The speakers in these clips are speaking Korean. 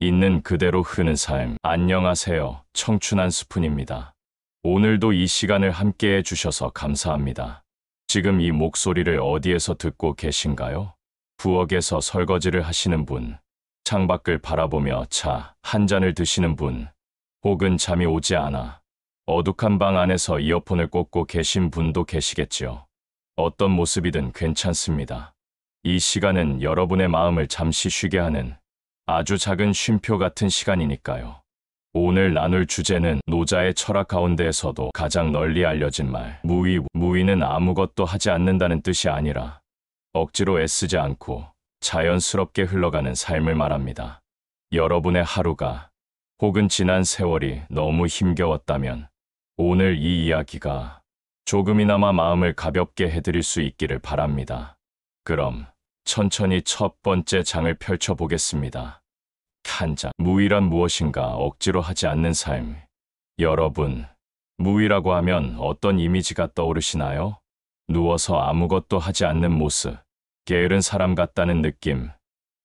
있는 그대로 흐르는 삶. 안녕하세요. 청춘 한 스푼입니다. 오늘도 이 시간을 함께 해주셔서 감사합니다. 지금 이 목소리를 어디에서 듣고 계신가요? 부엌에서 설거지를 하시는 분, 창밖을 바라보며 차 한 잔을 드시는 분, 혹은 잠이 오지 않아 어둑한 방 안에서 이어폰을 꽂고 계신 분도 계시겠지요. 어떤 모습이든 괜찮습니다. 이 시간은 여러분의 마음을 잠시 쉬게 하는 아주 작은 쉼표 같은 시간이니까요. 오늘 나눌 주제는 노자의 철학 가운데에서도 가장 널리 알려진 말, 무의. 무의는 아무것도 하지 않는다는 뜻이 아니라 억지로 애쓰지 않고 자연스럽게 흘러가는 삶을 말합니다. 여러분의 하루가 혹은 지난 세월이 너무 힘겨웠다면 오늘 이 이야기가 조금이나마 마음을 가볍게 해드릴 수 있기를 바랍니다. 그럼 천천히 첫 번째 장을 펼쳐보겠습니다. 한 장. 무의란 무엇인가? 억지로 하지 않는 삶. 여러분, 무의라고 하면 어떤 이미지가 떠오르시나요? 누워서 아무것도 하지 않는 모습, 게으른 사람 같다는 느낌.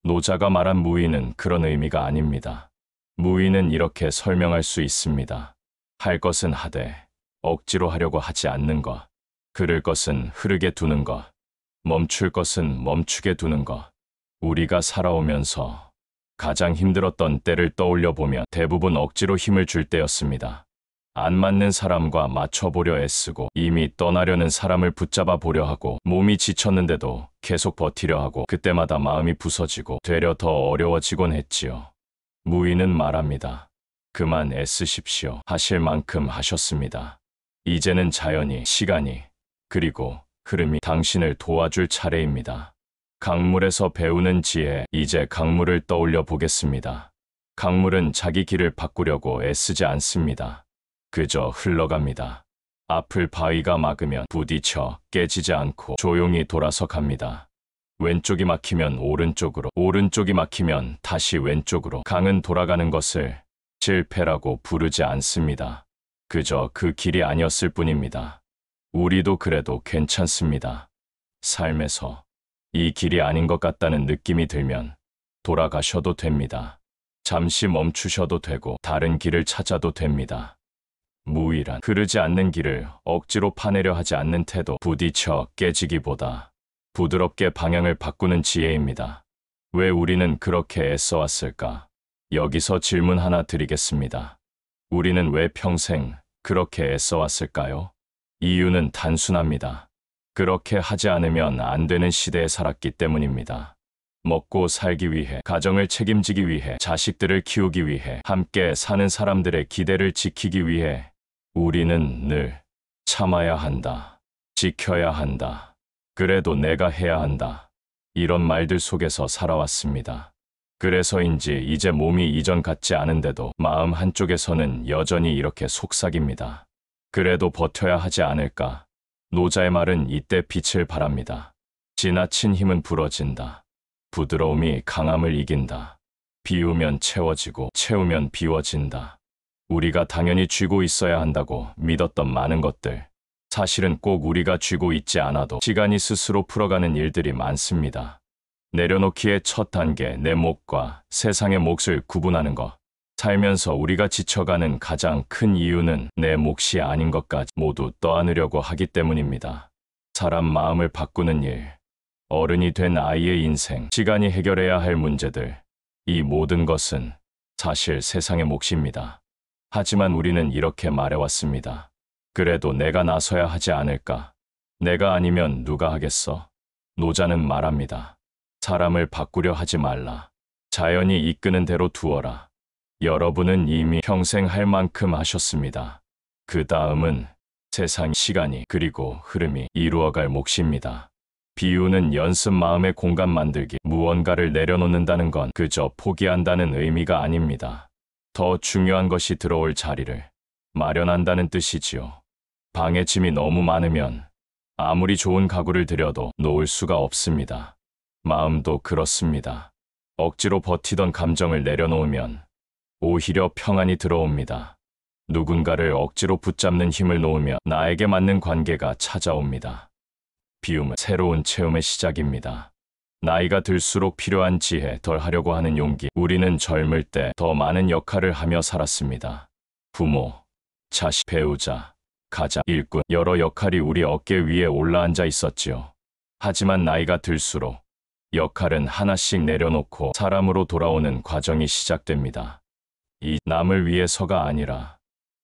노자가 말한 무의는 그런 의미가 아닙니다. 무의는 이렇게 설명할 수 있습니다. 할 것은 하되 억지로 하려고 하지 않는 것, 흐를 것은 흐르게 두는 것, 멈출 것은 멈추게 두는 것. 우리가 살아오면서 가장 힘들었던 때를 떠올려 보면 대부분 억지로 힘을 줄 때였습니다. 안 맞는 사람과 맞춰보려 애쓰고 이미 떠나려는 사람을 붙잡아 보려 하고 몸이 지쳤는데도 계속 버티려 하고 그때마다 마음이 부서지고 되려 더 어려워지곤 했지요. 무의는 말합니다. 그만 애쓰십시오. 하실 만큼 하셨습니다. 이제는 자연이, 시간이, 그리고 흐름이 당신을 도와줄 차례입니다. 강물에서 배우는 지혜. 이제 강물을 떠올려 보겠습니다. 강물은 자기 길을 바꾸려고 애쓰지 않습니다. 그저 흘러갑니다. 앞을 바위가 막으면 부딪혀 깨지지 않고 조용히 돌아서 갑니다. 왼쪽이 막히면 오른쪽으로, 오른쪽이 막히면 다시 왼쪽으로. 강은 돌아가는 것을 실패라고 부르지 않습니다. 그저 그 길이 아니었을 뿐입니다. 우리도 그래도 괜찮습니다. 삶에서 이 길이 아닌 것 같다는 느낌이 들면 돌아가셔도 됩니다. 잠시 멈추셔도 되고 다른 길을 찾아도 됩니다. 무의란 흐르지 않는 길을 억지로 파내려 하지 않는 태도, 부딪혀 깨지기보다 부드럽게 방향을 바꾸는 지혜입니다. 왜 우리는 그렇게 애써왔을까? 여기서 질문 하나 드리겠습니다. 우리는 왜 평생 그렇게 애써왔을까요? 이유는 단순합니다. 그렇게 하지 않으면 안 되는 시대에 살았기 때문입니다. 먹고 살기 위해, 가정을 책임지기 위해, 자식들을 키우기 위해, 함께 사는 사람들의 기대를 지키기 위해 우리는 늘 참아야 한다. 지켜야 한다. 그래도 내가 해야 한다. 이런 말들 속에서 살아왔습니다. 그래서인지 이제 몸이 이전 같지 않은데도 마음 한쪽에서는 여전히 이렇게 속삭입니다. 그래도 버텨야 하지 않을까? 노자의 말은 이때 빛을 발합니다. 지나친 힘은 부러진다. 부드러움이 강함을 이긴다. 비우면 채워지고 채우면 비워진다. 우리가 당연히 쥐고 있어야 한다고 믿었던 많은 것들, 사실은 꼭 우리가 쥐고 있지 않아도 시간이 스스로 풀어가는 일들이 많습니다. 내려놓기의 첫 단계, 내 몫과 세상의 몫을 구분하는 것. 살면서 우리가 지쳐가는 가장 큰 이유는 내 몫이 아닌 것까지 모두 떠안으려고 하기 때문입니다. 사람 마음을 바꾸는 일, 어른이 된 아이의 인생, 시간이 해결해야 할 문제들, 이 모든 것은 사실 세상의 몫입니다. 하지만 우리는 이렇게 말해왔습니다. 그래도 내가 나서야 하지 않을까? 내가 아니면 누가 하겠어? 노자는 말합니다. 사람을 바꾸려 하지 말라. 자연이 이끄는 대로 두어라. 여러분은 이미 평생 할 만큼 하셨습니다. 그 다음은 세상, 시간이, 그리고 흐름이 이루어갈 몫입니다. 비유는 연습, 마음의 공간 만들기. 무언가를 내려놓는다는 건 그저 포기한다는 의미가 아닙니다. 더 중요한 것이 들어올 자리를 마련한다는 뜻이지요. 방에 짐이 너무 많으면 아무리 좋은 가구를 들여도 놓을 수가 없습니다. 마음도 그렇습니다. 억지로 버티던 감정을 내려놓으면 오히려 평안이 들어옵니다. 누군가를 억지로 붙잡는 힘을 놓으며 나에게 맞는 관계가 찾아옵니다. 비움은 새로운 체험의 시작입니다. 나이가 들수록 필요한 지혜, 덜 하려고 하는 용기. 우리는 젊을 때 더 많은 역할을 하며 살았습니다. 부모, 자식, 배우자, 가장, 일꾼, 여러 역할이 우리 어깨 위에 올라앉아 있었지요. 하지만 나이가 들수록 역할은 하나씩 내려놓고 사람으로 돌아오는 과정이 시작됩니다. 이 남을 위해서가 아니라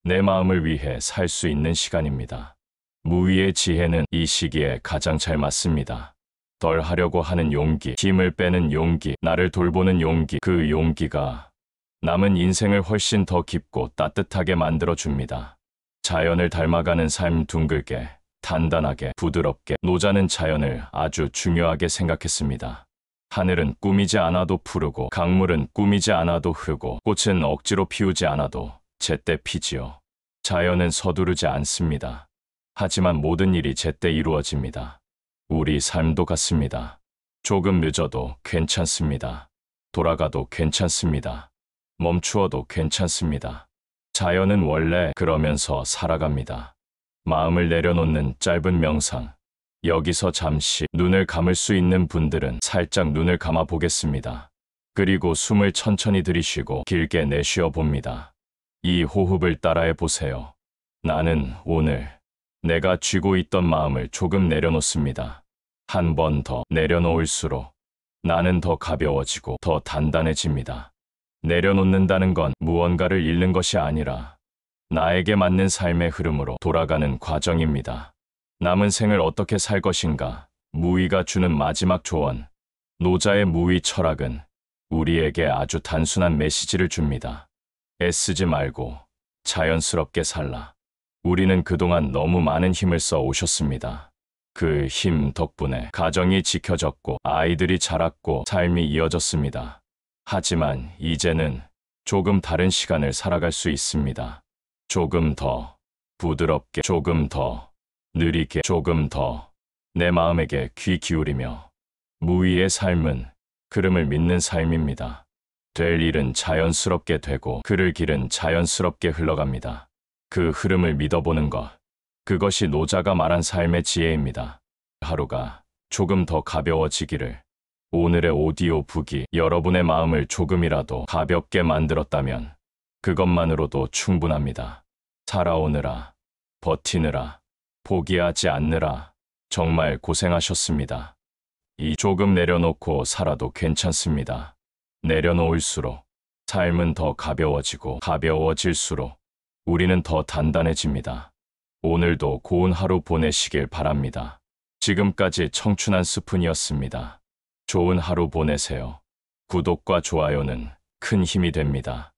내 마음을 위해 살 수 있는 시간입니다. 무위의 지혜는 이 시기에 가장 잘 맞습니다. 덜 하려고 하는 용기, 힘을 빼는 용기, 나를 돌보는 용기, 그 용기가 남은 인생을 훨씬 더 깊고 따뜻하게 만들어줍니다. 자연을 닮아가는 삶. 둥글게, 단단하게, 부드럽게. 노자는 자연을 아주 중요하게 생각했습니다. 하늘은 꾸미지 않아도 푸르고, 강물은 꾸미지 않아도 흐르고, 꽃은 억지로 피우지 않아도 제때 피지요. 자연은 서두르지 않습니다. 하지만 모든 일이 제때 이루어집니다. 우리 삶도 같습니다. 조금 늦어도 괜찮습니다. 돌아가도 괜찮습니다. 멈추어도 괜찮습니다. 자연은 원래 그러면서 살아갑니다. 마음을 내려놓는 짧은 명상. 여기서 잠시 눈을 감을 수 있는 분들은 살짝 눈을 감아 보겠습니다. 그리고 숨을 천천히 들이쉬고 길게 내쉬어 봅니다. 이 호흡을 따라해 보세요. 나는 오늘 내가 쥐고 있던 마음을 조금 내려놓습니다. 한 번 더 내려놓을수록 나는 더 가벼워지고 더 단단해집니다. 내려놓는다는 건 무언가를 잃는 것이 아니라 나에게 맞는 삶의 흐름으로 돌아가는 과정입니다. 남은 생을 어떻게 살 것인가? 무위가 주는 마지막 조언. 노자의 무위 철학은 우리에게 아주 단순한 메시지를 줍니다. 애쓰지 말고 자연스럽게 살라. 우리는 그동안 너무 많은 힘을 써 오셨습니다. 그 힘 덕분에 가정이 지켜졌고 아이들이 자랐고 삶이 이어졌습니다. 하지만 이제는 조금 다른 시간을 살아갈 수 있습니다. 조금 더 부드럽게, 조금 더 느리게, 조금 더 내 마음에게 귀 기울이며. 무위의 삶은 흐름을 믿는 삶입니다. 될 일은 자연스럽게 되고 그를 길은 자연스럽게 흘러갑니다. 그 흐름을 믿어보는 것, 그것이 노자가 말한 삶의 지혜입니다. 하루가 조금 더 가벼워지기를. 오늘의 오디오 북이 여러분의 마음을 조금이라도 가볍게 만들었다면 그것만으로도 충분합니다. 살아오느라, 버티느라, 포기하지 않느라 정말 고생하셨습니다. 이 조금 내려놓고 살아도 괜찮습니다. 내려놓을수록 삶은 더 가벼워지고 가벼워질수록 우리는 더 단단해집니다. 오늘도 고운 하루 보내시길 바랍니다. 지금까지 청춘한 스푼이었습니다. 좋은 하루 보내세요. 구독과 좋아요는 큰 힘이 됩니다.